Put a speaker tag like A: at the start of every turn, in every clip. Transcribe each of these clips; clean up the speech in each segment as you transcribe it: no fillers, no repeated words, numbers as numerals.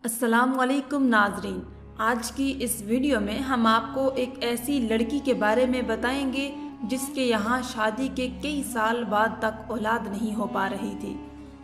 A: अस्सलाम वालेकुम नाजरीन। आज की इस वीडियो में हम आपको एक ऐसी लड़की के बारे में बताएंगे जिसके यहाँ शादी के कई साल बाद तक औलाद नहीं हो पा रही थी,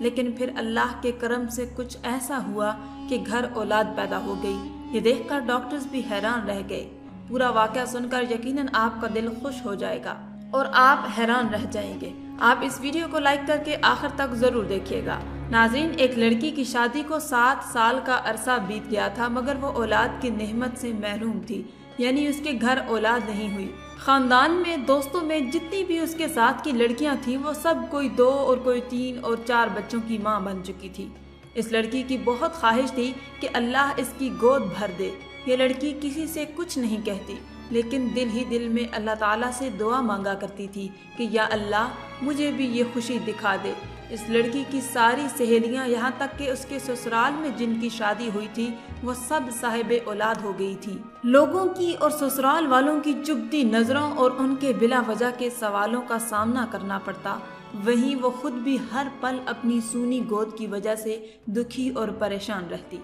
A: लेकिन फिर अल्लाह के करम से कुछ ऐसा हुआ कि घर औलाद पैदा हो गई। ये देखकर डॉक्टर्स भी हैरान रह गए। पूरा वाक़या सुनकर यकीनन आपका दिल खुश हो जाएगा और आप हैरान रह जाएंगे। आप इस वीडियो को लाइक करके आखिर तक ज़रूर देखिएगा। नाज़रीन, एक लड़की की शादी को 7 साल का अरसा बीत गया था, मगर वो औलाद की नेमत से महरूम थी, यानी उसके घर औलाद नहीं हुई। ख़ानदान में, दोस्तों में जितनी भी उसके साथ की लड़कियां थीं, वो सब कोई 2 और कोई 3 और 4 बच्चों की मां बन चुकी थी। इस लड़की की बहुत ख्वाहिश थी कि अल्लाह इसकी गोद भर दे। ये लड़की किसी से कुछ नहीं कहती, लेकिन दिल ही दिल में अल्लाह ताला से दुआ मांगा करती थी कि या अल्लाह, मुझे भी ये खुशी दिखा दे। इस लड़की की सारी सहेलियां, यहाँ तक कि उसके ससुराल में जिनकी शादी हुई थी, वो सब साहिबे औलाद हो गई थी। लोगों की और ससुराल वालों की चुभती नज़रों और उनके बिला वजह के सवालों का सामना करना पड़ता। वहीं वो खुद भी हर पल अपनी सूनी गोद की वजह से दुखी और परेशान रहती।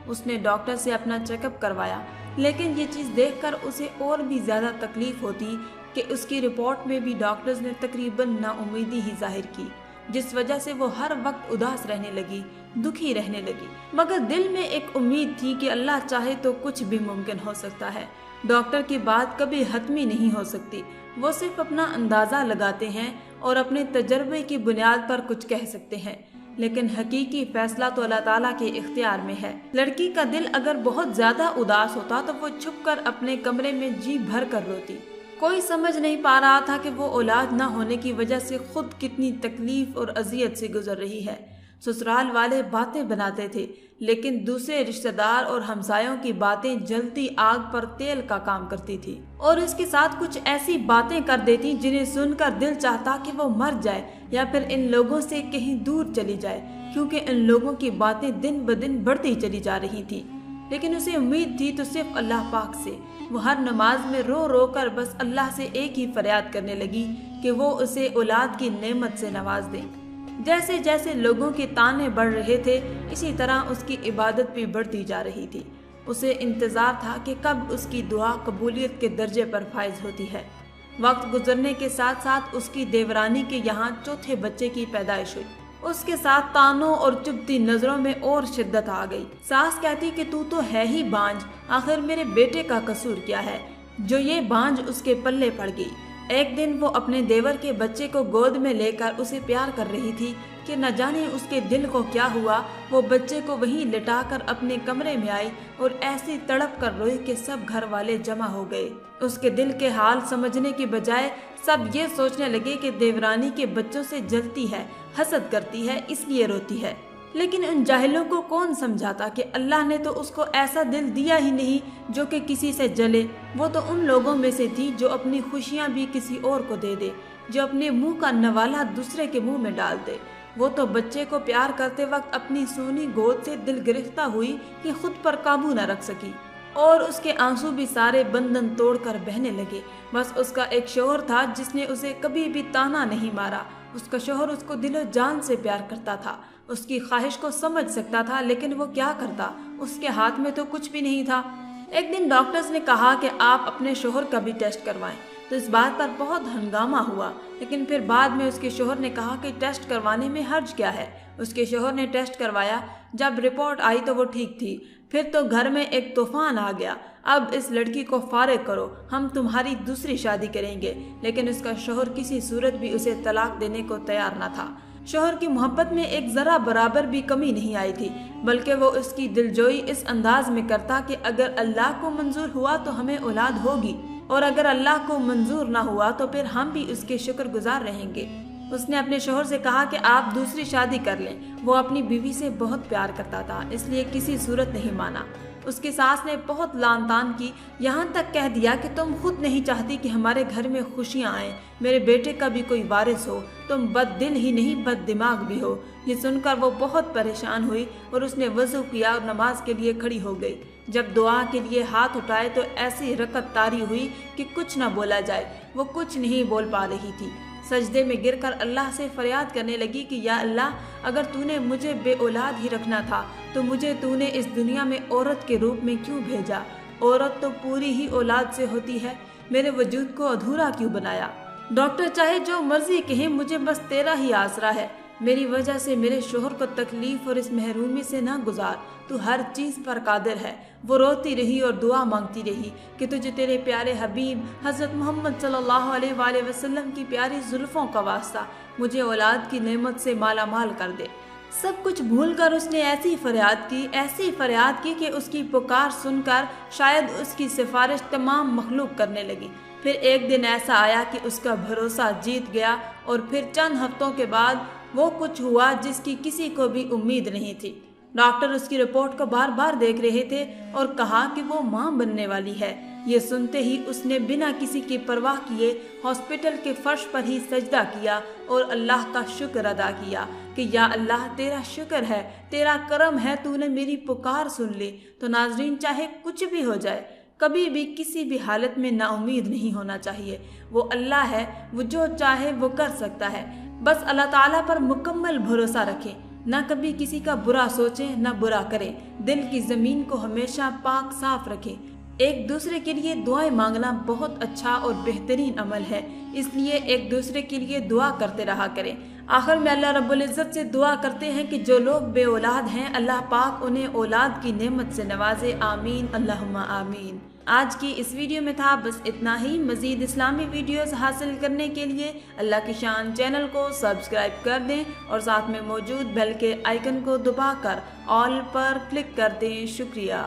A: उसने डॉक्टर से अपना चेकअप करवाया, लेकिन ये चीज़ देखकर उसे और भी ज़्यादा तकलीफ होती कि उसकी रिपोर्ट में भी डॉक्टर्स ने तकरीबन नाउमीदी ही जाहिर की, जिस वजह से वो हर वक्त उदास रहने लगी, दुखी रहने लगी। मगर दिल में एक उम्मीद थी कि अल्लाह चाहे तो कुछ भी मुमकिन हो सकता है। डॉक्टर की बात कभी हतमी नहीं हो सकती, वो सिर्फ अपना अंदाज़ा लगाते हैं और अपने तजर्बे की बुनियाद पर कुछ कह सकते हैं, लेकिन हकीकी फैसला तो अल्लाह ताला के इख्तियार में है। लड़की का दिल अगर बहुत ज्यादा उदास होता तो वो छुपकर अपने कमरे में जी भर कर रोती। कोई समझ नहीं पा रहा था कि वो औलाद न होने की वजह से खुद कितनी तकलीफ और अजियत से गुजर रही है। ससुराल वाले बातें बनाते थे, लेकिन दूसरे रिश्तेदार और हमसायों की बातें जलती आग पर तेल का काम करती थी और इसके साथ कुछ ऐसी बातें कर देती जिन्हें सुनकर दिल चाहता कि वो मर जाए या फिर इन लोगों से कहीं दूर चली जाए, क्योंकि इन लोगों की बातें दिन ब दिन बढ़ती चली जा रही थी। लेकिन उसे उम्मीद थी तो सिर्फ अल्लाह पाक से। वो हर नमाज में रो रो कर बस अल्लाह से एक ही फरियाद करने लगी कि वो उसे औलाद की नेमत से नवाज दे। जैसे जैसे लोगों के ताने बढ़ रहे थे, इसी तरह उसकी इबादत भी बढ़ती जा रही थी। उसे इंतज़ार था कि कब उसकी दुआ कबूलियत के दर्जे पर फायज होती है। वक्त गुजरने के साथ साथ उसकी देवरानी के यहाँ चौथे बच्चे की पैदाइश हुई। उसके साथ तानों और चुभती नजरों में और शिद्दत आ गई। सास कहती कि तू तो है ही बांझ, आखिर मेरे बेटे का कसूर क्या है जो ये बांझ उसके पल्ले पड़ गई। एक दिन वो अपने देवर के बच्चे को गोद में लेकर उसे प्यार कर रही थी कि न जाने उसके दिल को क्या हुआ। वो बच्चे को वहीं लिटाकर अपने कमरे में आई और ऐसी तड़प कर रोई कि सब घर वाले जमा हो गए। उसके दिल के हाल समझने के बजाय सब ये सोचने लगे कि देवरानी के बच्चों से जलती है, हसद करती है, इसलिए रोती है। लेकिन उन जाहिलों को कौन समझाता कि अल्लाह ने तो उसको ऐसा दिल दिया ही नहीं जो कि किसी से जले। वो तो उन लोगों में से थी जो अपनी खुशियां भी किसी और को दे दे, जो अपने मुंह का नवाला दूसरे के मुंह में डाल दे। वो तो बच्चे को प्यार करते वक्त अपनी सोनी गोद से दिल गिरफ्ता हुई कि खुद पर काबू न रख सकी और उसके आंसू भी सारे बंधन तोड़कर बहने लगे। बस उसका एक शौहर था जिसने उसे कभी भी ताना नहीं मारा। उसका शौहर उसको दिलो जान से प्यार करता था, उसकी ख्वाहिश को समझ सकता था, लेकिन वो क्या करता, उसके हाथ में तो कुछ भी नहीं था। एक दिन डॉक्टर्स ने कहा कि आप अपने शौहर का भी टेस्ट करवाएं, तो इस बात पर बहुत हंगामा हुआ। लेकिन फिर बाद में उसके शौहर ने कहा कि टेस्ट करवाने में हर्ज क्या है। उसके शौहर ने टेस्ट करवाया, जब रिपोर्ट आई तो वो ठीक थी। फिर तो घर में एक तूफान आ गया, अब इस लड़की को फारिग करो, हम तुम्हारी दूसरी शादी करेंगे। लेकिन उसका शौहर किसी सूरत भी उसे तलाक देने को तैयार न था। शौहर की मोहब्बत में एक जरा बराबर भी कमी नहीं आई थी, बल्कि वो उसकी दिलजोई इस अंदाज में करता कि अगर अल्लाह को मंजूर हुआ तो हमें औलाद होगी, और अगर अल्लाह को मंजूर ना हुआ तो फिर हम भी उसके शुक्रगुजार रहेंगे। उसने अपने शौहर से कहा कि आप दूसरी शादी कर लें। वो अपनी बीवी से बहुत प्यार करता था, इसलिए किसी सूरत नहीं माना। उसकी सास ने बहुत लान तान की, यहाँ तक कह दिया कि तुम खुद नहीं चाहती कि हमारे घर में खुशियाँ आएँ, मेरे बेटे का भी कोई वारिस हो, तुम बददिल ही नहीं बद दिमाग भी हो। ये सुनकर वो बहुत परेशान हुई और उसने वज़ू किया और नमाज के लिए खड़ी हो गई। जब दुआ के लिए हाथ उठाए तो ऐसी रकत तारी हुई कि कुछ न बोला जाए। वो कुछ नहीं बोल पा रही थी। سجدے میں گر کر اللہ سے فریاد کرنے لگی کہ یا اللہ، اگر تو نے مجھے بے اولاد ہی رکھنا تھا تو مجھے تو نے اس دنیا میں عورت کے روپ میں کیوں بھیجا؟ عورت تو پوری ہی اولاد سے ہوتی ہے، میرے وجود کو ادھورا کیوں بنایا؟ ڈاکٹر چاہے جو مرضی کہیں، مجھے بس تیرا ہی آسرا ہے، میری وجہ سے میرے شوہر کو تکلیف اور اس محرومی سے نہ گزار، تو ہر چیز پر قادر ہے۔ وہ روتی رہی اور دعا مانگتی رہی کہ تجھے تیرے پیارے حبیب حضرت محمد صلی اللہ علیہ وآلہ وسلم کی پیاری زلفوں کا واسطہ مجھے اولاد کی نعمت سے مالا مال کر دے۔ سب کچھ بھول کر اس نے ایسی فریاد کی کہ اس کی پکار سن کر شاید اس کی سفارش تمام مخلوق کرنے لگی۔ پھر ایک دن ایسا آیا کہ اس کا بھروسہ جیت گیا، اور پھر چند ہفتوں کے بعد وہ کچھ ہوا جس کی کسی کو بھی امید نہیں تھی۔ ڈاکٹر اس کی رپورٹ کو بار بار دیکھ رہے تھے اور کہا کہ وہ ماں بننے والی ہے۔ یہ سنتے ہی اس نے بنا کسی کی پرواہ کیے ہاسپٹل کے فرش پر ہی سجدہ کیا اور اللہ کا شکر ادا کیا کہ یا اللہ، تیرا شکر ہے، تیرا کرم ہے، تو نے میری پکار سن لی۔ تو ناظرین، چاہے کچھ بھی ہو جائے، کبھی بھی کسی بھی حالت میں نا امید نہیں ہونا چاہیے۔ وہ اللہ ہے، وہ جو چاہے وہ کر سکتا ہے۔ بس اللہ تعالیٰ پر مکمل بھروسہ رکھیں، نہ کبھی کسی کا برا سوچیں، نہ برا کریں۔ دل کی زمین کو ہمیشہ پاک صاف رکھیں۔ ایک دوسرے کے لیے دعائیں مانگنا بہت اچھا اور بہترین عمل ہے، اس لیے ایک دوسرے کے لیے دعا کرتے رہا کریں۔ آخر میں اللہ رب العزت سے دعا کرتے ہیں کہ جو لوگ بے اولاد ہیں، اللہ پاک انہیں اولاد کی نعمت سے نوازے۔ آمین، اللہم آمین۔ آج کی اس ویڈیو میں تھا بس اتنا ہی۔ مزید اسلامی ویڈیوز حاصل کرنے کے لیے اللہ کی شان چینل کو سبسکرائب کر دیں اور ساتھ میں موجود بیل کے آئیکن کو دبا کر آل پر کلک کر دیں۔ شکریہ۔